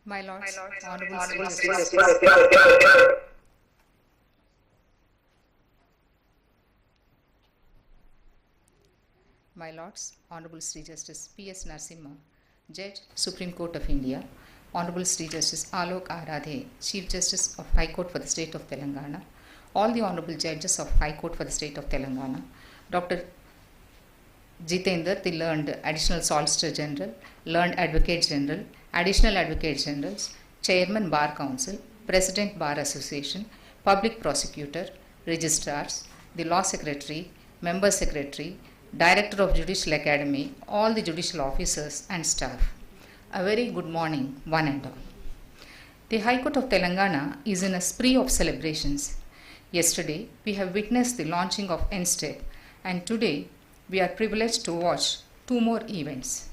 My Lords, Honorable Honorable Sri Sri Justice, Justice. My Lords, Honorable Sri Justice P.S. Narasimha, Judge, Supreme Court of India, Honorable Sri Justice Alok Aradhe, Chief Justice of High Court for the State of Telangana, all the Honorable Judges of High Court for the State of Telangana, Dr. Jitendra, the learned Additional Solicitor General, learned Advocate General, Additional Advocate Generals, Chairman Bar Council, President Bar Association, Public Prosecutor, Registrars, the Law Secretary, Member Secretary, Director of Judicial Academy, all the judicial officers and staff. A very good morning, one and all. The High Court of Telangana is in a spree of celebrations. Yesterday, we have witnessed the launching of NSTEP, and today, we are privileged to watch two more events.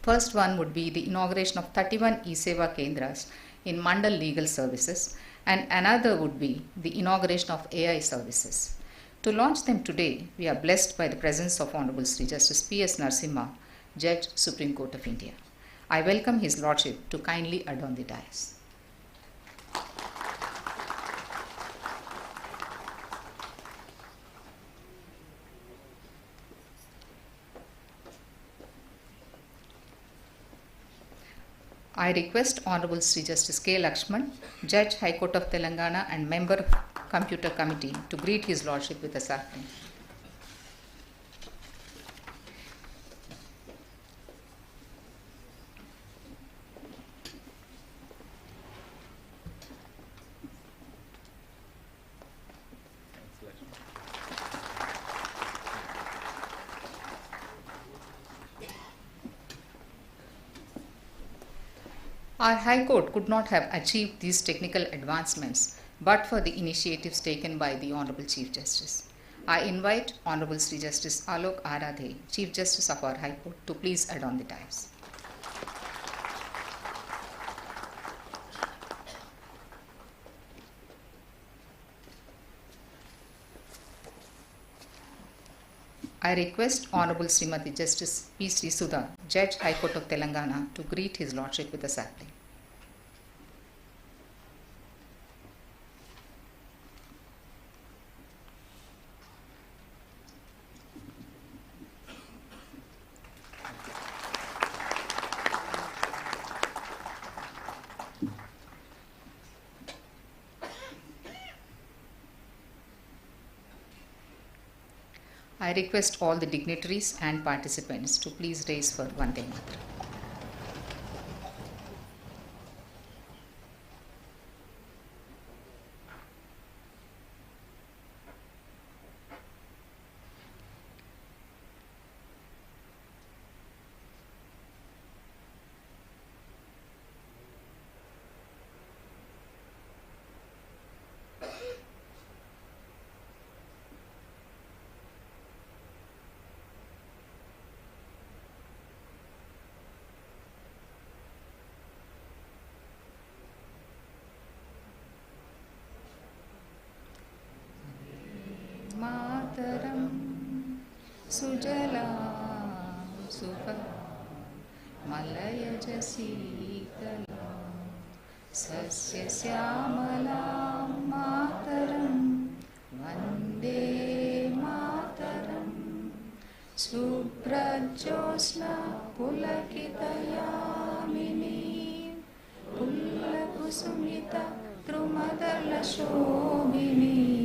First one would be the inauguration of 31 e-Seva Kendras in Mandal Legal Services, and another would be the inauguration of AI services. To launch them today, we are blessed by the presence of Honorable Sri Justice P.S. Narasimha, Judge, Supreme Court of India. I welcome His Lordship to kindly adorn the dais. I request Honorable Sri Justice K. Lakshman, Judge, High Court of Telangana and Member of Computer Committee to greet His Lordship with a sacrament. Our High Court could not have achieved these technical advancements but for the initiatives taken by the Honorable Chief Justice. I invite Honorable Sri Justice Alok Aradhe, Chief Justice of our High Court, to please adorn the dais. I request Honorable Srimati Justice P. Sri Sudha, Judge, High Court of Telangana, to greet His Lordship with a sapling. I request all the dignitaries and participants to please raise for Vande Mataram. Mataram Sujala Sufa Malaya Jasitala Sasya Syamala Mataram Vande Mataram Suprajosna Pulakitayamini Pullakusumita Trumadala Shobini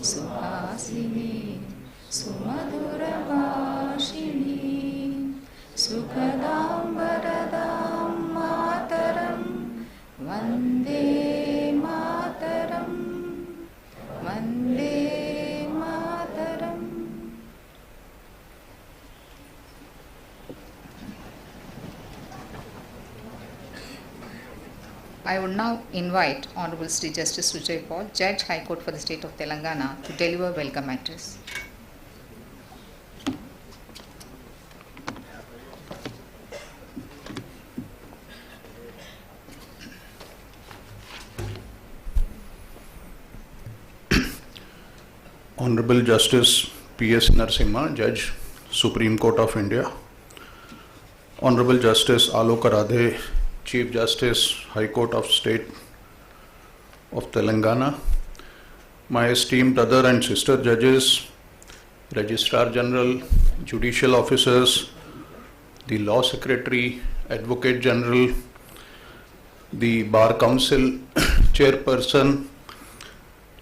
Suhasini, Sumadhuravashini, Sukadam Varadam Mataram, Vande Mataram, Vande Mataram. I would now invite Honorable Sri Justice Sujay Paul, Judge, High Court for the State of Telangana, to deliver welcome address. Honorable Justice P.S. Narasimha, Judge, Supreme Court of India, Honorable Justice Alok Aradhe, Chief Justice, High Court of State of Telangana, my esteemed brother and sister judges, Registrar General, Judicial Officers, the Law Secretary, Advocate General, the Bar Council Chairperson,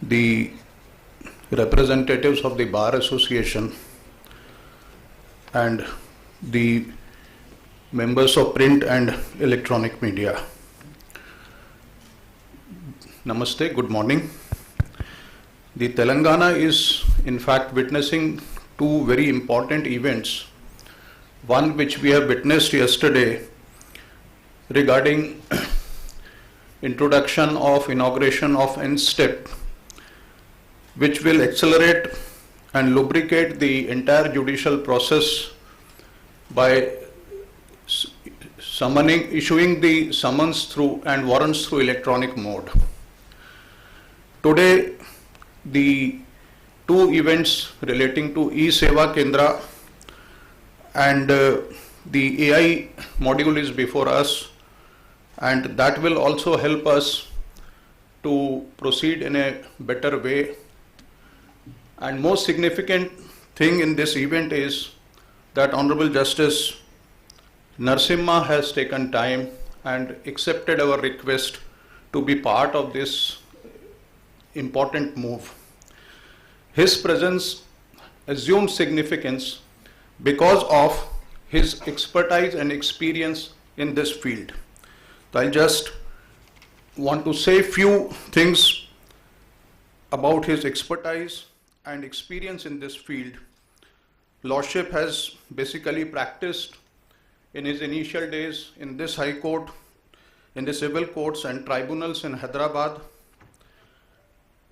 the representatives of the Bar Association, and the members of print and electronic media. Namaste, good morning. The Telangana is in fact witnessing two very important events. One which we have witnessed yesterday regarding inauguration of N-step, which will accelerate and lubricate the entire judicial process by issuing the summons through and warrants through electronic mode. Today, the two events relating to e-Seva Kendra and the AI module is before us, and that will also help us to proceed in a better way. And most significant thing in this event is that Honorable Justice Narasimha has taken time and accepted our request to be part of this important move. His presence assumes significance because of his expertise and experience in this field. So I just want to say few things about his expertise and experience in this field. Lordship has basically practiced in his initial days in this High Court, in the civil courts and tribunals in Hyderabad.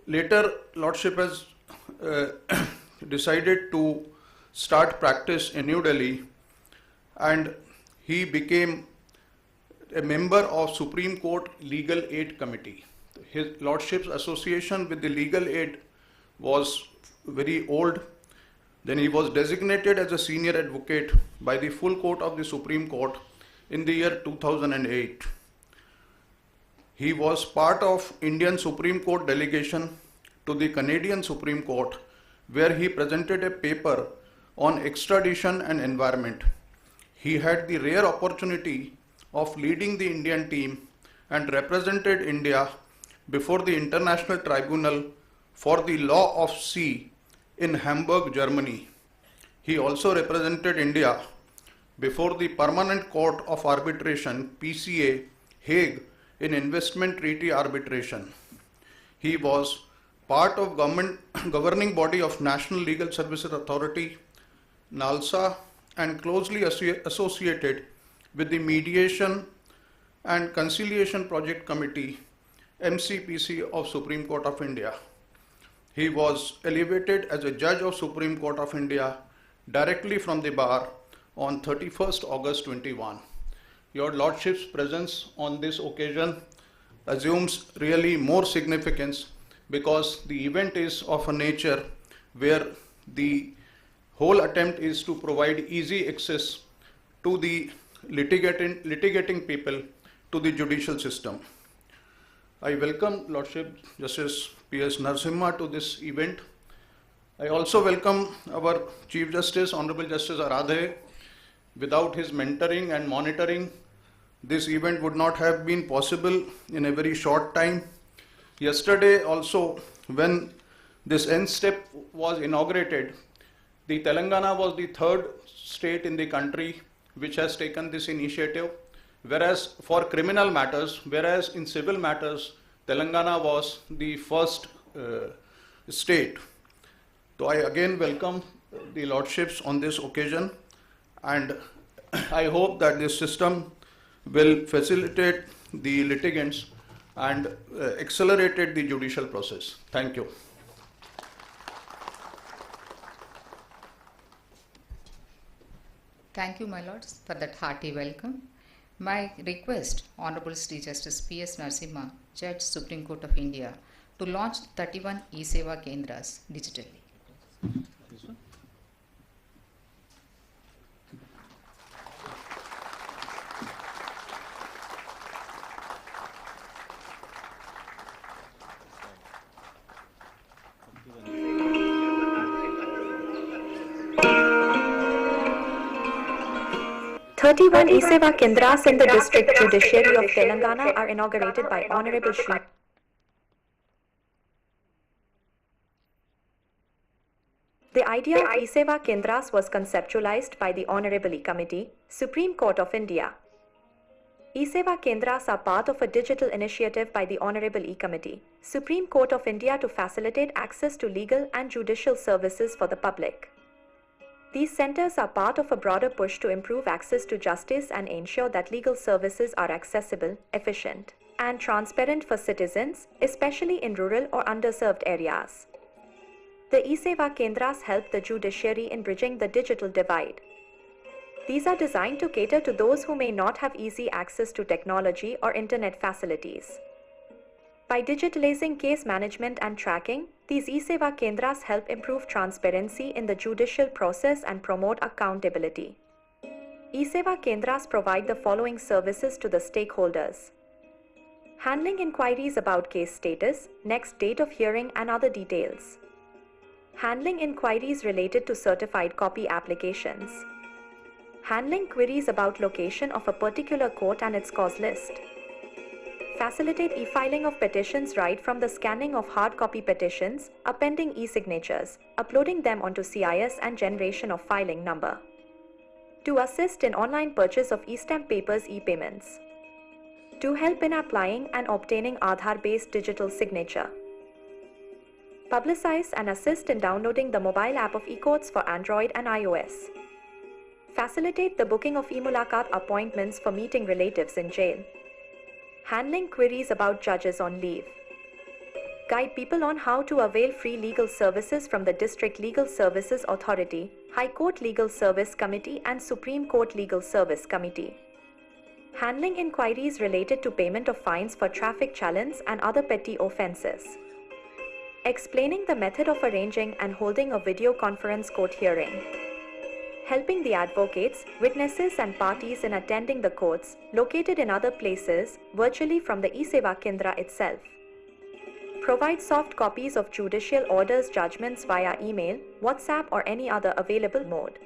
Later, Lordship has decided to start practice in New Delhi, and he became a member of Supreme Court Legal Aid Committee. His Lordship's association with the legal aid was very old. Then he was designated as a senior advocate by the full court of the Supreme Court in the year 2008. He was part of Indian Supreme Court delegation to the Canadian Supreme Court, where he presented a paper on extradition and environment. He had the rare opportunity of leading the Indian team and represented India before the International Tribunal for the Law of Sea in Hamburg, Germany. He also represented India before the Permanent Court of Arbitration, PCA, Hague, in investment treaty arbitration. He was part of governing body of National Legal Services Authority, NALSA, and closely associated with the Mediation and Conciliation Project Committee, MCPC of Supreme Court of India. He was elevated as a judge of Supreme Court of India directly from the bar on 31st August 21. Your Lordship's presence on this occasion assumes really more significance because the event is of a nature where the whole attempt is to provide easy access to the litigating people to the judicial system. I welcome Lordship Justice P.S. Narasimha to this event. I also welcome our Chief Justice, Honorable Justice Aradhe. Without his mentoring and monitoring, this event would not have been possible in a very short time. Yesterday also, when this N-step was inaugurated, the Telangana was the third state in the country which has taken this initiative, whereas for criminal matters, whereas in civil matters, Telangana was the first state. So I again welcome the Lordships on this occasion, and I hope that this system will facilitate the litigants and accelerated the judicial process. Thank you. Thank you, my lords, for that hearty welcome. My request, Honorable Sri Justice P.S. Narasimha, Judge, Supreme Court of India, to launch 31 e-Seva Kendras digitally. 31 e-Seva Kendras in the District Judiciary of Telangana are inaugurated by Honorable Shri. The idea of e-Seva Kendras was conceptualized by the Honorable E-Committee, Supreme Court of India. e-Seva Kendras are part of a digital initiative by the Honorable E-Committee, Supreme Court of India to facilitate access to legal and judicial services for the public. These centers are part of a broader push to improve access to justice and ensure that legal services are accessible, efficient, and transparent for citizens, especially in rural or underserved areas. The e-Seva Kendras help the judiciary in bridging the digital divide. These are designed to cater to those who may not have easy access to technology or internet facilities. By digitalizing case management and tracking, these e-Seva Kendras help improve transparency in the judicial process and promote accountability. e-Seva Kendras provide the following services to the stakeholders: handling inquiries about case status, next date of hearing and other details; handling inquiries related to certified copy applications; handling queries about location of a particular court and its cause list; facilitate e-filing of petitions right from the scanning of hard copy petitions, appending e-signatures, uploading them onto CIS and generation of filing number; to assist in online purchase of e-stamp papers e-payments; to help in applying and obtaining Aadhaar-based digital signature; publicize and assist in downloading the mobile app of e-courts for Android and iOS; facilitate the booking of e-Mulakat appointments for meeting relatives in jail; handling queries about judges on leave; guide people on how to avail free legal services from the District Legal Services Authority, High Court Legal Service Committee and Supreme Court Legal Service Committee; handling inquiries related to payment of fines for traffic challenges and other petty offences; explaining the method of arranging and holding a video conference court hearing; helping the advocates, witnesses and parties in attending the courts, located in other places, virtually from the e-Seva Kendra itself; provide soft copies of judicial orders judgments via email, WhatsApp or any other available mode;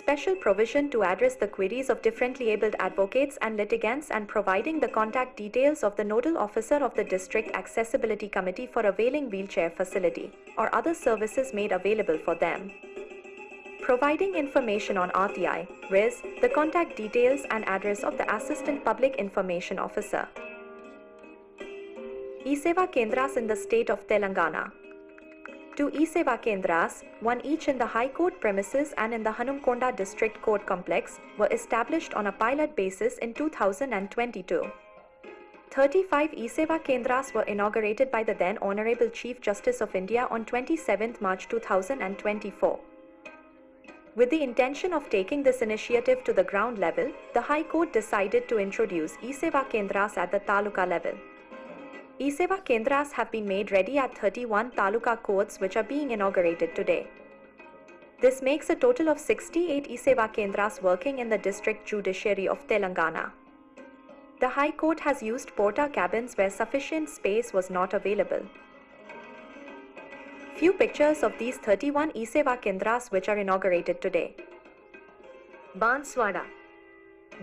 special provision to address the queries of differently abled advocates and litigants and providing the contact details of the nodal officer of the District Accessibility Committee for availing wheelchair facility or other services made available for them; providing information on RTI, RIS, the contact details and address of the Assistant Public Information Officer. e-Seva Kendras in the state of Telangana. 2 e-Seva Kendras, one each in the High Court premises and in the Hanumkonda District Court Complex, were established on a pilot basis in 2022. 35 e-Seva Kendras were inaugurated by the then Honorable Chief Justice of India on 27 March 2024. With the intention of taking this initiative to the ground level, the High Court decided to introduce e-Seva Kendras at the Taluka level. e-Seva Kendras have been made ready at 31 Taluka courts which are being inaugurated today. This makes a total of 68 e-Seva Kendras working in the District Judiciary of Telangana. The High Court has used porta cabins where sufficient space was not available. Few pictures of these 31 e-Seva Kendras which are inaugurated today. Banswada,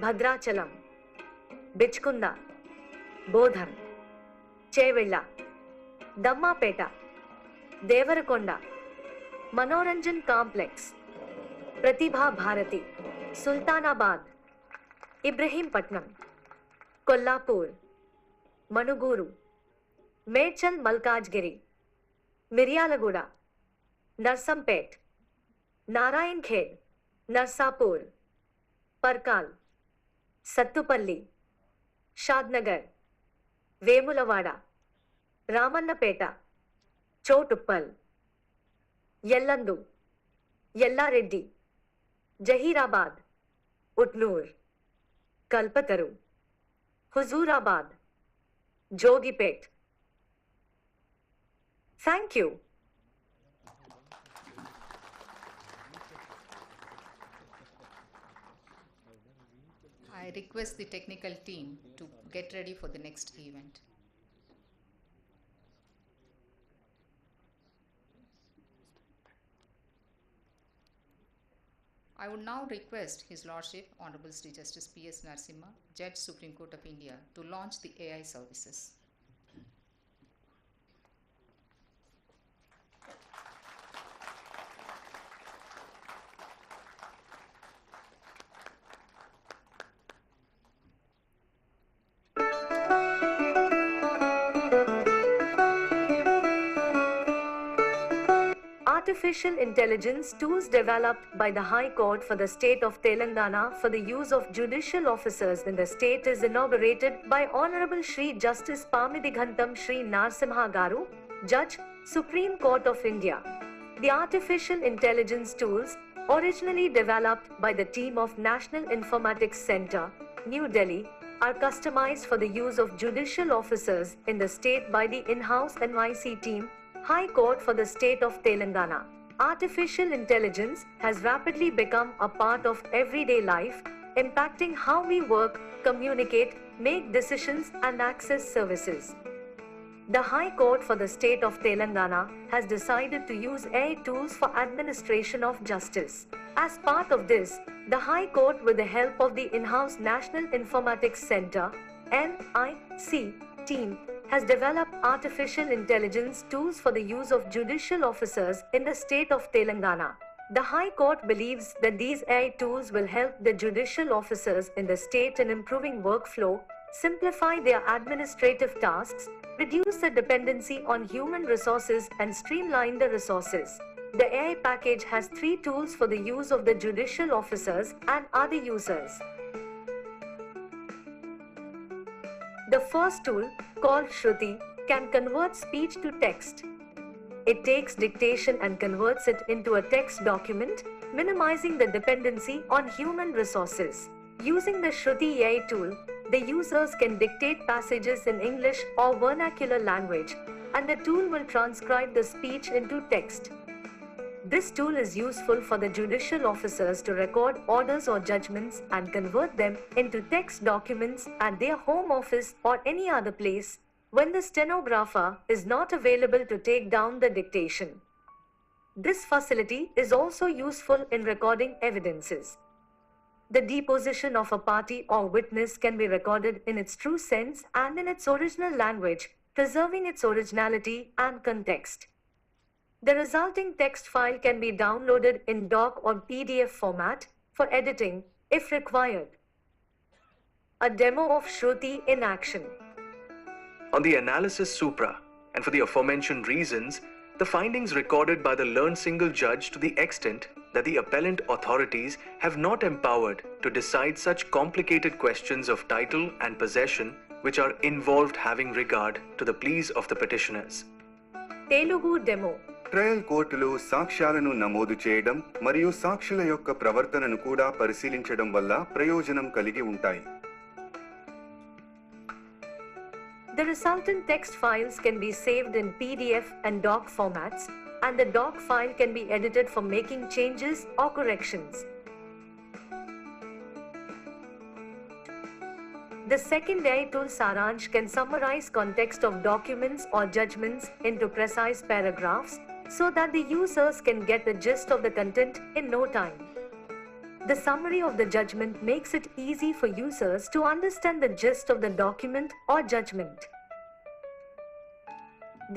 Bhadrachalam, Bichkunda, Bodhan, Chevilla, Dammapeta, Devarakonda, Manoranjan Complex, Pratibha Bharati, Sultanabad, Ibrahimpatnam, Kollapur, Manuguru, Medchal Malkajgiri, Miryalaguda, Narsampet, Narayan Khed, Narsapur, Parkal, Sattupalli, Shadnagar, Vemulavada, Ramannapeta, Chotuppal, Yellandu, Yellareddy, Jahirabad, Utnur, Kalpataru, Huzurabad, Jogipet. Thank you. I request the technical team to get ready for the next event. I would now request His Lordship Honorable Sri Justice P.S. Narasimha, Judge Supreme Court of India, to launch the AI services. Artificial intelligence tools developed by the High Court for the state of Telangana for the use of judicial officers in the state is inaugurated by Honorable Shri Justice Pamidighantam Shri Narasimha Garu, Judge, Supreme Court of India. The artificial intelligence tools, originally developed by the team of National Informatics Center, New Delhi, are customized for the use of judicial officers in the state by the in-house NYC team, High Court for the state of Telangana. Artificial intelligence has rapidly become a part of everyday life, impacting how we work, communicate, make decisions and access services. The High Court for the state of Telangana has decided to use AI tools for administration of justice. As part of this, the High Court, with the help of the in-house National Informatics Center, NIC, team, has developed artificial intelligence tools for the use of judicial officers in the state of Telangana. The High Court believes that these AI tools will help the judicial officers in the state in improving workflow, simplify their administrative tasks, reduce the dependency on human resources and streamline the resources. The AI package has 3 tools for the use of the judicial officers and other users. The first tool, called Shruti, can convert speech to text. It takes dictation and converts it into a text document, minimizing the dependency on human resources. Using the Shruti AI tool, the users can dictate passages in English or vernacular language, and the tool will transcribe the speech into text. This tool is useful for the judicial officers to record orders or judgments and convert them into text documents at their home office or any other place when the stenographer is not available to take down the dictation. This facility is also useful in recording evidences. The deposition of a party or witness can be recorded in its true sense and in its original language, preserving its originality and context. The resulting text file can be downloaded in doc or PDF format for editing, if required. A demo of Shruti in action. On the analysis supra, and for the aforementioned reasons, the findings recorded by the learned single judge to the extent that the appellant authorities have not empowered to decide such complicated questions of title and possession which are involved having regard to the pleas of the petitioners. Telugu demo. Trial కోర్టులో సాక్ష్యాలను నమోదు చేయడం మరియు సాక్షుల యొక్క ప్రవర్తనను కూడా పరిశీలించడం వల్ల ప్రయోజనం కలిగి ఉంటాయి. The resultant text files can be saved in PDF and doc formats, and the doc file can be edited for making changes or corrections. The second AI tool Saransh can summarize context of documents or judgments into precise paragraphs so that the users can get the gist of the content in no time. The summary of the judgment makes it easy for users to understand the gist of the document or judgment.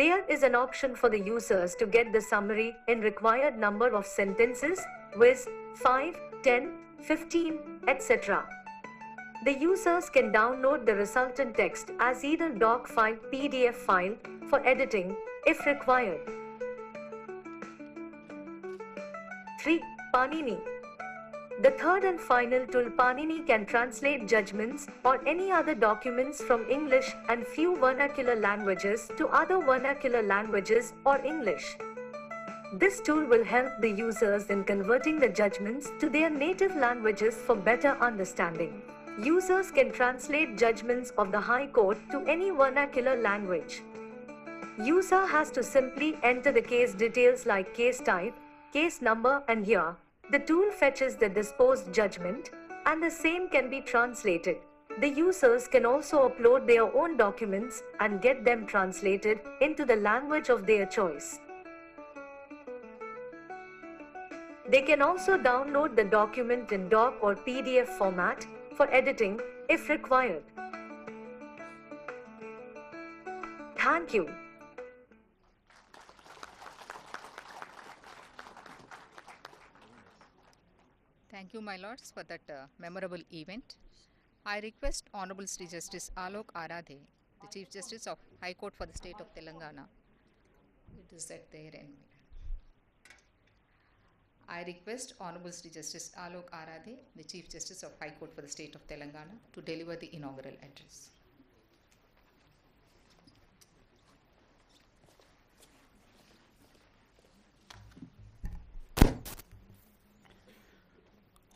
There is an option for the users to get the summary in required number of sentences, viz. 5, 10, 15, etc. The users can download the resultant text as either doc file, PDF file for editing if required. 3. Panini. The third and final tool, Panini, can translate judgments or any other documents from English and few vernacular languages to other vernacular languages or English. This tool will help the users in converting the judgments to their native languages for better understanding. Users can translate judgments of the High Court to any vernacular language. User has to simply enter the case details like case type, case number and year. The tool fetches the disposed judgment and the same can be translated. The users can also upload their own documents and get them translated into the language of their choice. They can also download the document in doc or PDF format for editing if required. Thank you. Thank you, my lords, for that memorable event. I request Honorable Sri Justice Alok Aradhe, the Chief Justice of High Court for the State of Telangana. It is at their end. I request Honorable Sri Justice Alok Aradhe, the Chief Justice of High Court for the State of Telangana, to deliver the inaugural address.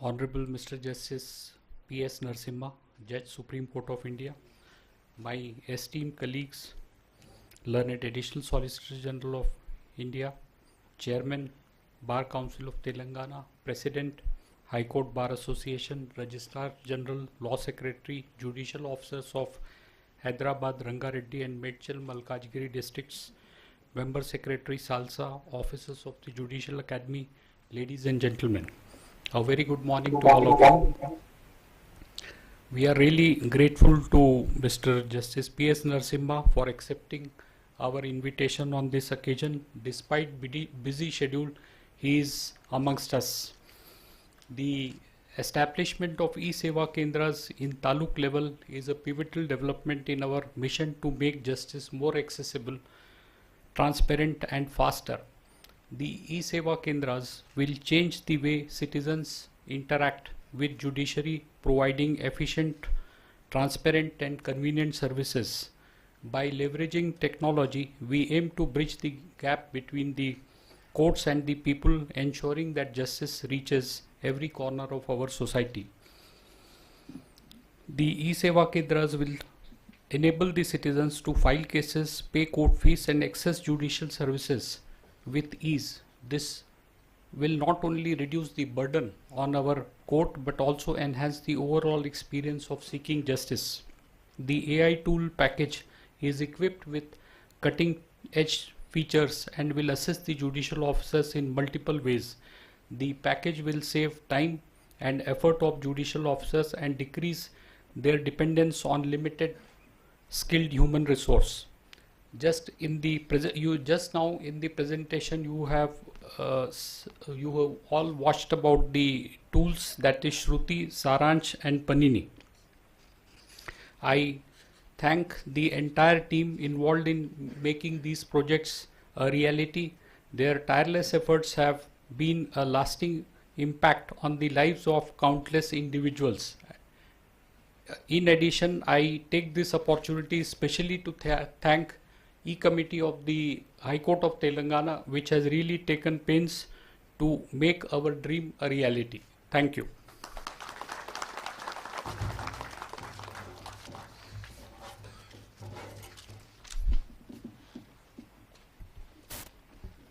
Honorable Mr. Justice P.S. Narasimha, Judge Supreme Court of India, my esteemed colleagues, learned Additional Solicitor General of India, Chairman, Bar Council of Telangana, President, High Court Bar Association, Registrar General, Law Secretary, Judicial Officers of Hyderabad, Rangareddy and Medchal, Malkajgiri districts, Member Secretary Salsa, officers of the Judicial Academy, ladies and gentlemen. A very good morning to all of you. We are really grateful to Mr. Justice P.S. Narasimha for accepting our invitation on this occasion. Despite busy schedule, he is amongst us. The establishment of e-Seva Kendras in Taluk level is a pivotal development in our mission to make justice more accessible, transparent and faster. The e-Seva Kendras will change the way citizens interact with judiciary, providing efficient, transparent and convenient services. By leveraging technology, we aim to bridge the gap between the courts and the people, ensuring that justice reaches every corner of our society. The e-Seva Kendras will enable the citizens to file cases, pay court fees and access judicial services with ease. This will not only reduce the burden on our court but also enhance the overall experience of seeking justice. The AI tool package is equipped with cutting edge features and will assist the judicial officers in multiple ways. The package will save time and effort of judicial officers and decrease their dependence on limited skilled human resource. Just now in the presentation you have all watched about the tools, that is Shruti, Saransh and Panini. I thank the entire team involved in making these projects a reality. Their tireless efforts have been a lasting impact on the lives of countless individuals. In addition, I take this opportunity especially to thank E-Committee of the High Court of Telangana, which has really taken pains to make our dream a reality. Thank you.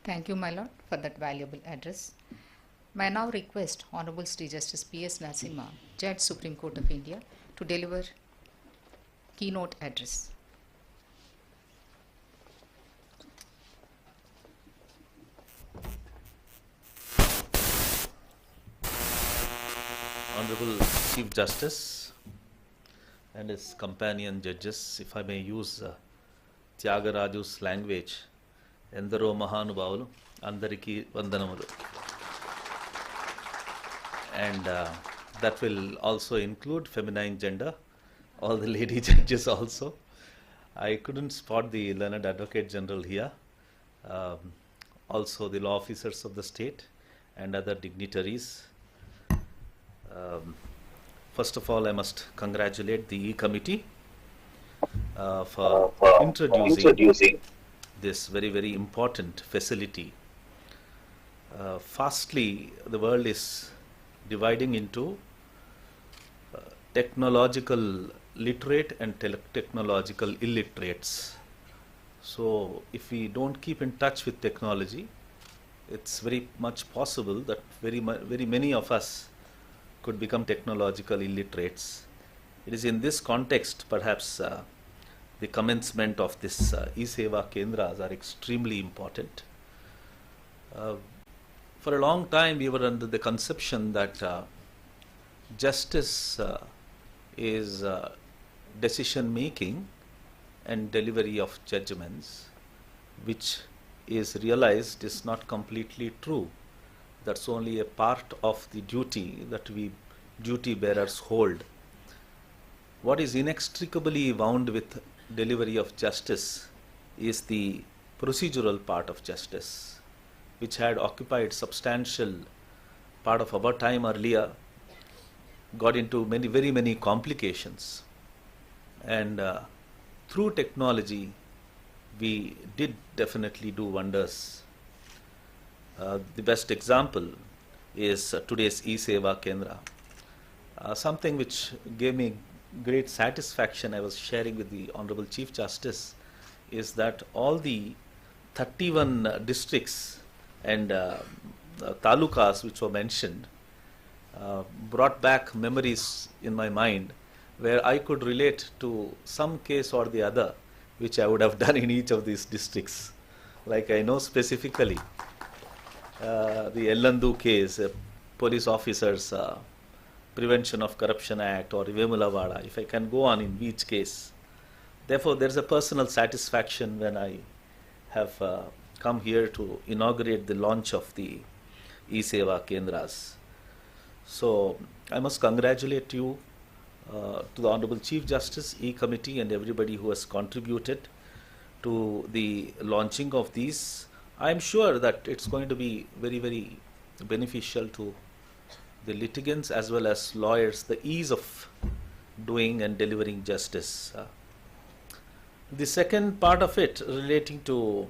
Thank you, my lord, for that valuable address. May I now request Honorable Sri Justice P.S. Narasimha, Judge Supreme Court of India, to deliver keynote address. Honorable Chief Justice and his companion judges, if I may use Tyagaraju's language, Endaro Mahanubhavulu, Andariki Vandanamudu. And that will also include feminine gender, all the lady judges also. I couldn't spot the learned Advocate General here, also the law officers of the state and other dignitaries. First of all, I must congratulate the E-Committee for introducing this very, very important facility. Fastly, the world is dividing into technological literate and technological illiterates. So if we don't keep in touch with technology, it's very much possible that very many of us could become technological illiterates. It is in this context, perhaps, the commencement of this e-Seva Kendras are extremely important. For a long time, we were under the conception that justice is decision making and delivery of judgments, which is realized is not completely true. That's only a part of the duty that we duty bearers hold. What is inextricably wound with delivery of justice is the procedural part of justice, which had occupied substantial part of our time earlier, got into very many complications, and through technology we did definitely do wonders. The best example is today's e-Seva Kendra. Something which gave me great satisfaction, I was sharing with the Honorable Chief Justice, is that all the 31 districts and talukas which were mentioned brought back memories in my mind where I could relate to some case or the other which I would have done in each of these districts. Like I know specifically the Ellandu case, police officers Prevention of Corruption Act, or Vemulavada, if I can go on in each case. Therefore, there is a personal satisfaction when I have come here to inaugurate the launch of the e-Seva Kendras. So, I must congratulate you to the Honorable Chief Justice, E-Committee, and everybody who has contributed to the launching of these. I am sure that it's going to be very beneficial to the litigants as well as lawyers, the ease of doing and delivering justice. The second part of it relating to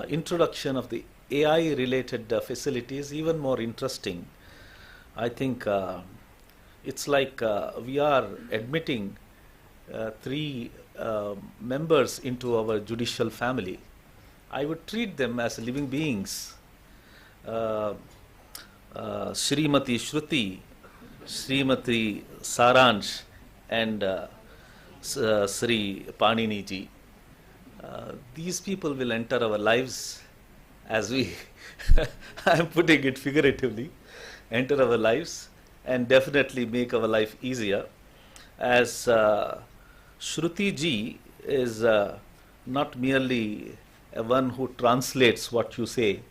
introduction of the AI related facilities, even more interesting. I think it's like we are admitting 3 members into our judicial family. I would treat them as living beings. Srimati Shruti, Srimati Saransh, and Sri Panini ji. These people will enter our lives as we, I am putting it figuratively, enter our lives and definitely make our life easier. As Shruti ji is not merely one who translates what you say,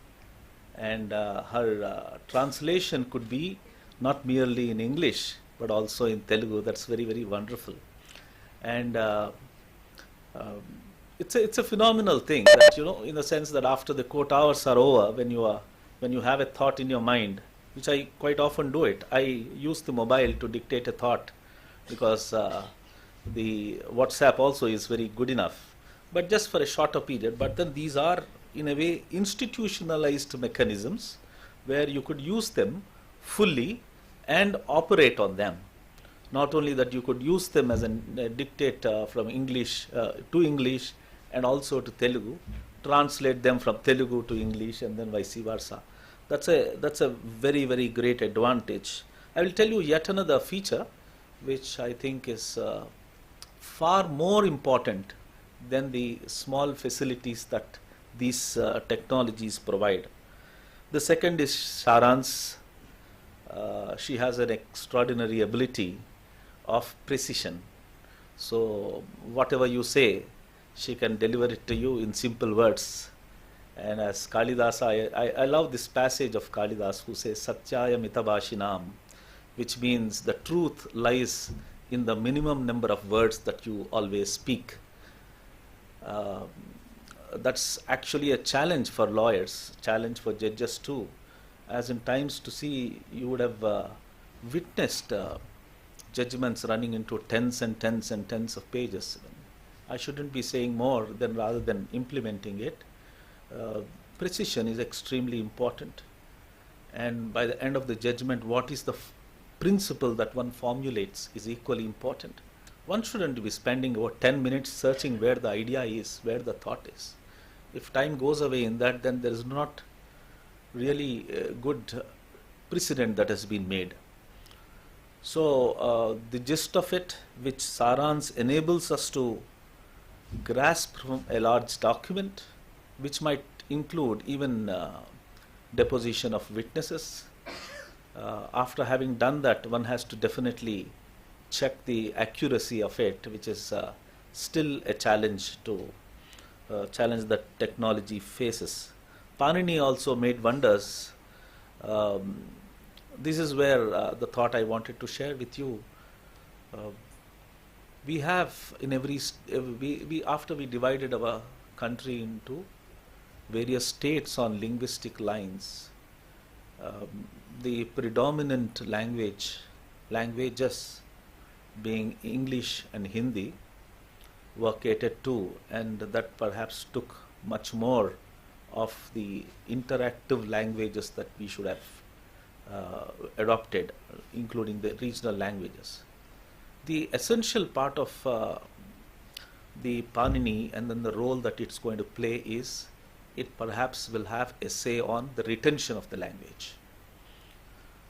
and her translation could be not merely in English but also in Telugu. That's very wonderful, and it's a phenomenal thing that, you know, in the sense that after the court hours are over, when you have a thought in your mind, which I quite often do it, I use the mobile to dictate a thought, because the WhatsApp also is very good enough, but just for a shorter period. But then these are in a way institutionalized mechanisms where you could use them fully and operate on them. Not only that, you could use them as a dictate from English to English and also to Telugu, translate them from Telugu to English, and then vice versa. That's a very great advantage. I will tell you yet another feature which I think is far more important than the small facilities that these technologies provide. The second is Saran's. She has an extraordinary ability of precision. So whatever you say, she can deliver it to you in simple words. And as Kalidasa, I love this passage of Kalidas who says, Satyaya mitabashinam, which means the truth lies in the minimum number of words that you always speak. That's actually a challenge for lawyers, challenge for judges too, as in times to see you would have witnessed judgments running into tens and tens and tens of pages. I shouldn't be saying more than rather than implementing it. Precision is extremely important, and by the end of the judgment, what is the principle that one formulates is equally important. One shouldn't be spending over 10 minutes searching where the idea is, where the thought is. If time goes away in that, then there is not really a good precedent that has been made. So the gist of it, which Sarans enables us to grasp from a large document, which might include even deposition of witnesses. After having done that, one has to definitely check the accuracy of it, which is still a challenge that technology faces. Panini also made wonders. This is where the thought I wanted to share with you. We have in after we divided our country into various states on linguistic lines, the predominant languages being English and Hindi were catered to, and that perhaps took much more of the interactive languages that we should have adopted, including the regional languages. The essential part of the Panini and then the role that it's going to play is it perhaps will have a say on the retention of the language.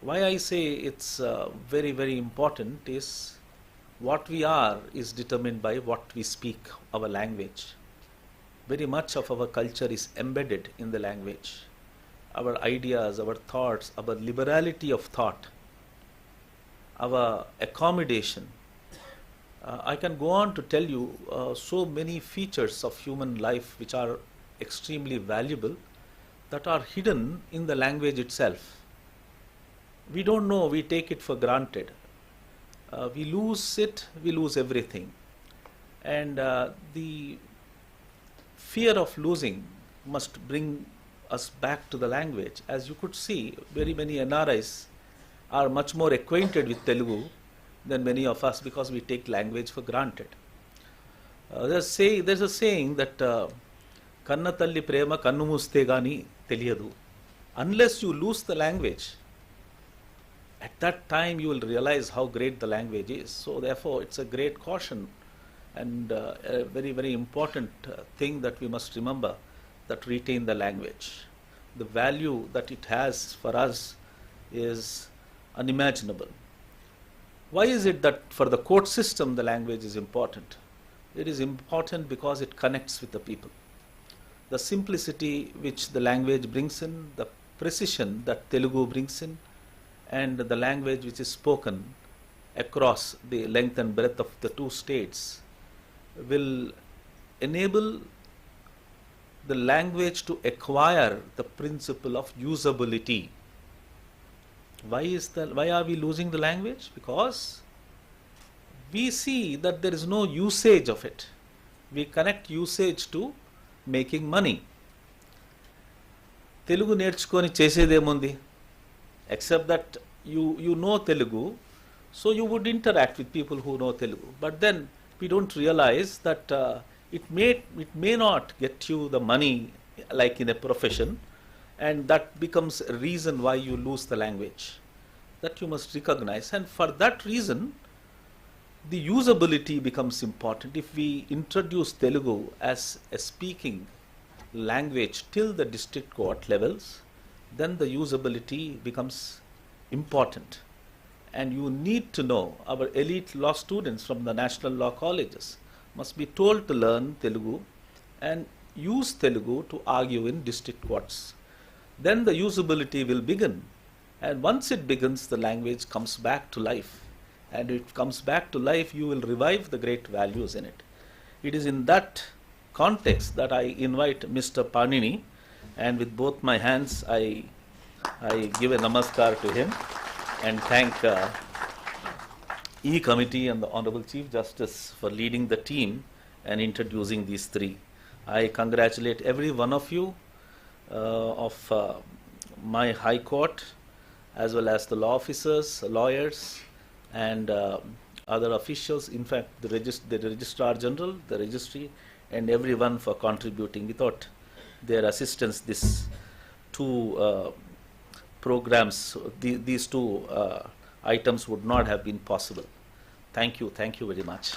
Why I say it's very, very important is what we are is determined by what we speak, our language. Very much of our culture is embedded in the language. Our ideas, our thoughts, our liberality of thought, our accommodation. I can go on to tell you so many features of human life which are extremely valuable that are hidden in the language itself. We don't know, we take it for granted. We lose it, we lose everything. And the fear of losing must bring us back to the language. As you could see, very many NRIs are much more acquainted with Telugu than many of us because we take language for granted. There's a saying that Kanna talli prema kannu mooste gaani teliyadu. Unless you lose the language, at that time you will realize how great the language is. So therefore it's a great caution and a very, very important thing that we must remember, that retain the language. The value that it has for us is unimaginable. Why is it that for the court system the language is important? It is important because it connects with the people. The simplicity which the language brings in, the precision that Telugu brings in, and the language which is spoken across the length and breadth of the two states will enable the language to acquire the principle of usability. Why are we losing the language? Because we see that there is no usage of it. We connect usage to making money. Telugu నేర్చుకొని చేసేదేముంది? Except that you know Telugu, so you would interact with people who know Telugu. But then we don't realize that it may not get you the money like in a profession, and that becomes a reason why you lose the language. That you must recognize, and for that reason the usability becomes important. If we introduce Telugu as a speaking language till the district court levels, then the usability becomes important. And you need to know, our elite law students from the national law colleges must be told to learn Telugu and use Telugu to argue in district courts. Then the usability will begin, and once it begins, the language comes back to life. And if it comes back to life, you will revive the great values in it. It is in that context that I invite Mr. Panini, and with both my hands I give a namaskar to him and thank E-Committee and the Honorable Chief Justice for leading the team and introducing these three. I congratulate every one of you of my High Court, as well as the law officers, lawyers, and other officials, in fact the Registrar General, the Registry, and everyone for contributing. Without their assistance, these two programs, these two items would not have been possible. Thank you very much.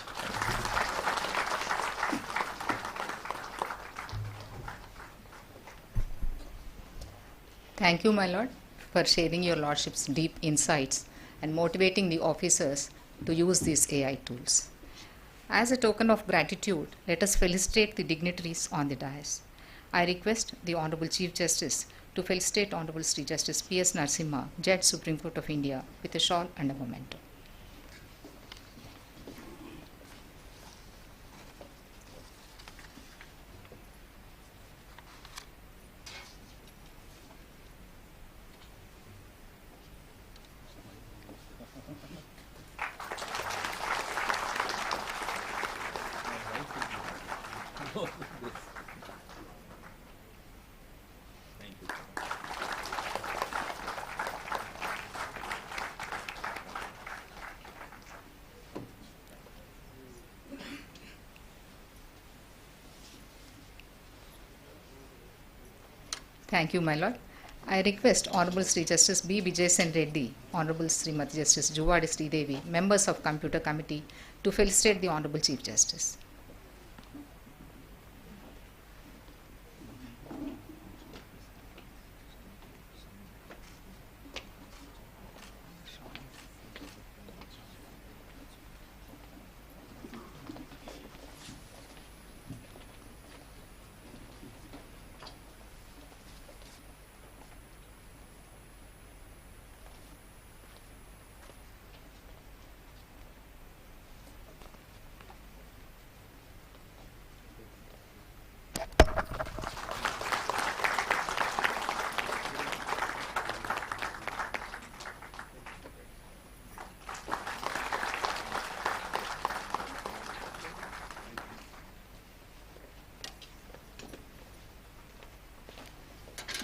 Thank you, my lord, for sharing your lordship's deep insights and motivating the officers to use these AI tools. As a token of gratitude, let us felicitate the dignitaries on the dais. I request the Honorable Chief Justice to felicitate Honorable Sri Justice P.S. Narasimha, Judge, Supreme Court of India, with a shawl and a memento. Thank you, my lord. I request Honorable Sri Justice B. Vijaysen Reddy, Honorable Srimati Justice Juvadi Sridevi, members of Computer Committee, to felicitate the Honorable Chief Justice.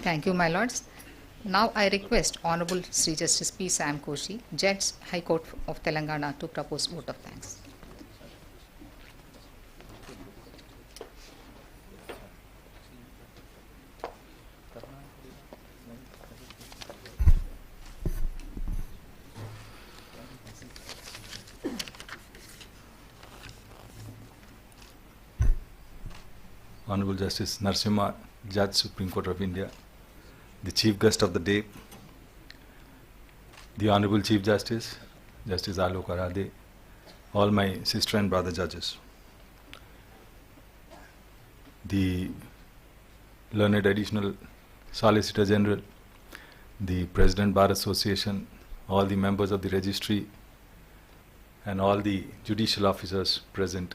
Thank you, my lords. Now I request Honorable Sri Justice P. Sam Koshi, Judge, High Court of Telangana, to propose vote of thanks. Honorable Justice Narasimha, Judge, Supreme Court of India, the Chief Guest of the day, the Honorable Chief Justice, Justice Alok Aradhe, all my sister and brother judges, the Learned Additional Solicitor General, the President Bar Association, all the members of the registry, and all the judicial officers present.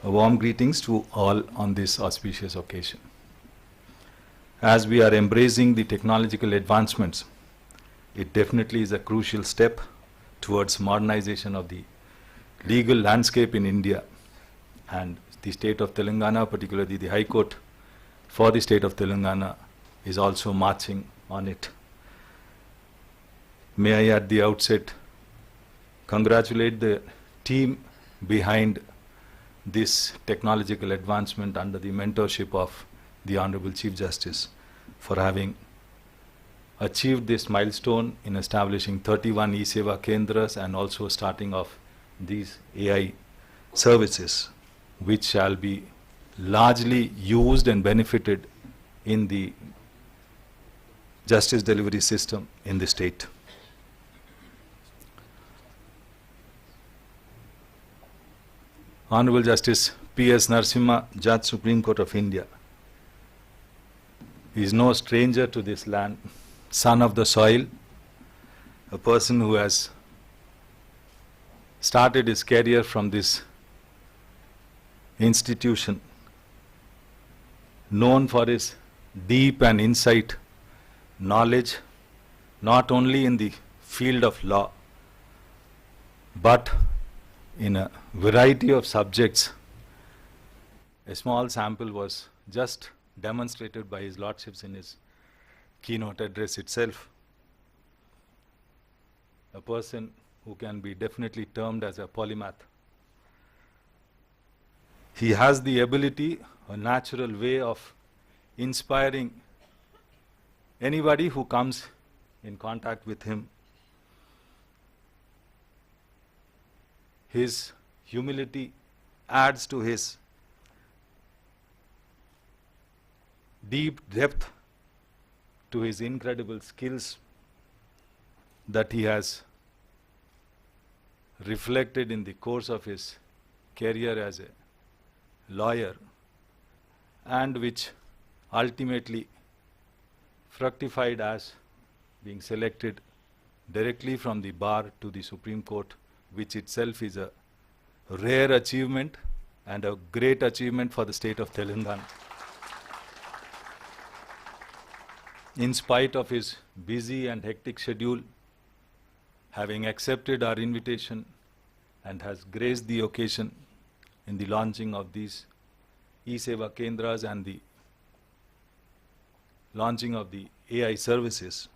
A warm greetings to all on this auspicious occasion. As we are embracing the technological advancements, it definitely is a crucial step towards modernization of the legal landscape in India, and the state of Telangana, particularly the High Court for the state of Telangana, is also marching on it. May I at the outset congratulate the team behind this technological advancement under the mentorship of the Honorable Chief Justice for having achieved this milestone in establishing 31 e-Seva Kendras and also starting off these AI services, which shall be largely used and benefited in the justice delivery system in the state. Honorable Justice P.S. Narasimha, Judge, Supreme Court of India, is no stranger to this land, son of the soil, a person who has started his career from this institution, known for his deep and insight knowledge, not only in the field of law, but in a variety of subjects. A small sample was just demonstrated by his lordships in his keynote address itself. A person who can be definitely termed as a polymath. He has the ability, a natural way of inspiring anybody who comes in contact with him. His humility adds to his deep depth, to his incredible skills that he has reflected in the course of his career as a lawyer, and which ultimately fructified as being selected directly from the bar to the Supreme Court, which itself is a rare achievement and a great achievement for the state of Telangana. In spite of his busy and hectic schedule, having accepted our invitation and has graced the occasion in the launching of these e-Seva Kendras and the launching of the AI services,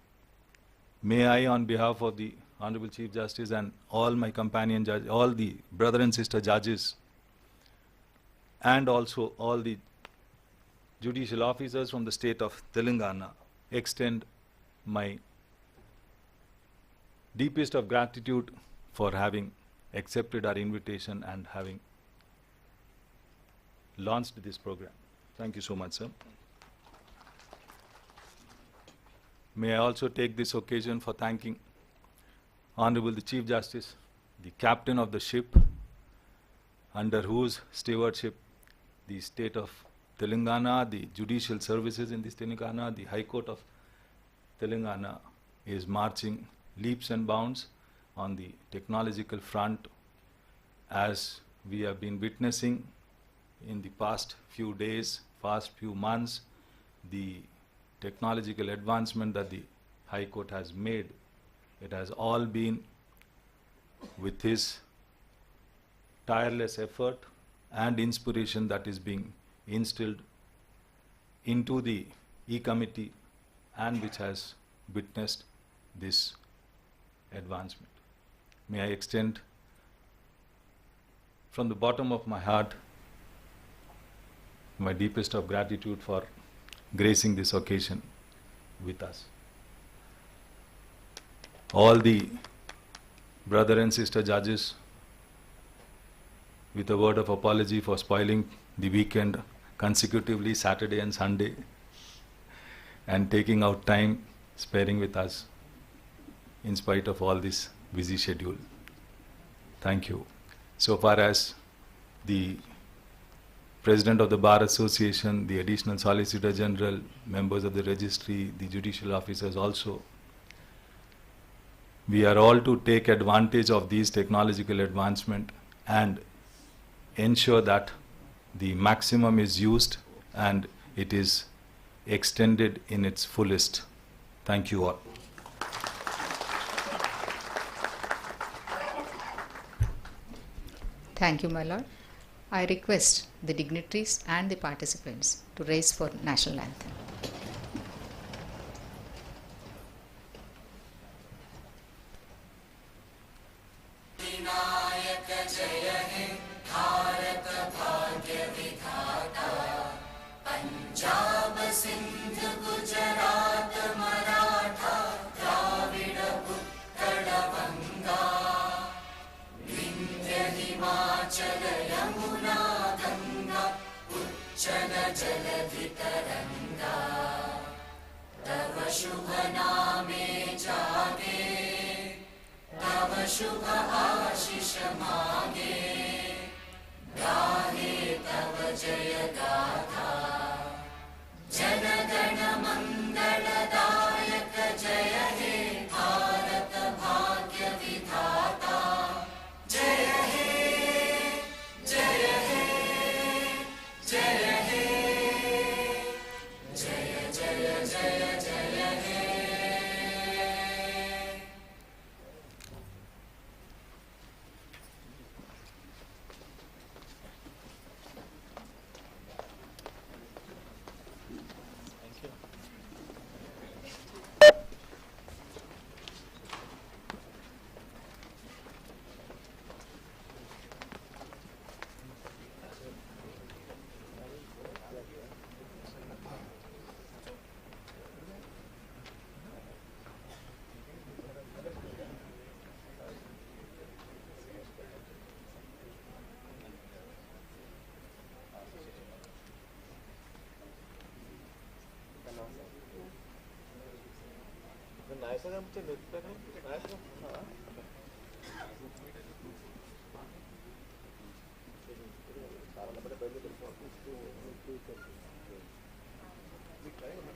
may I, on behalf of the Honorable Chief Justice and all my companion judges, all the brother and sister judges, and also all the judicial officers from the state of Telangana, extend my deepest of gratitude for having accepted our invitation and having launched this program. Thank you so much, sir. May I also take this occasion for thanking Honorable the Chief Justice, the captain of the ship, under whose stewardship the state of Telangana, the judicial services in this Telangana, the High Court of Telangana is marching leaps and bounds on the technological front, as we have been witnessing in the past few days, past few months, the technological advancement that the High Court has made. It has all been with his tireless effort and inspiration that is being instilled into the E-Committee and which has witnessed this advancement. May I extend from the bottom of my heart my deepest of gratitude for gracing this occasion with us. All the brother and sister judges, with a word of apology for spoiling the weekend consecutively, Saturday and Sunday, and taking out time sparing with us in spite of all this busy schedule. Thank you. So far as the President of the Bar Association, the Additional Solicitor General, members of the registry, the judicial officers also, we are all to take advantage of these technological advancement and ensure that the maximum is used and it is extended in its fullest. Thank you all. Thank you, my lord. I request the dignitaries and the participants to raise for national anthem. we try?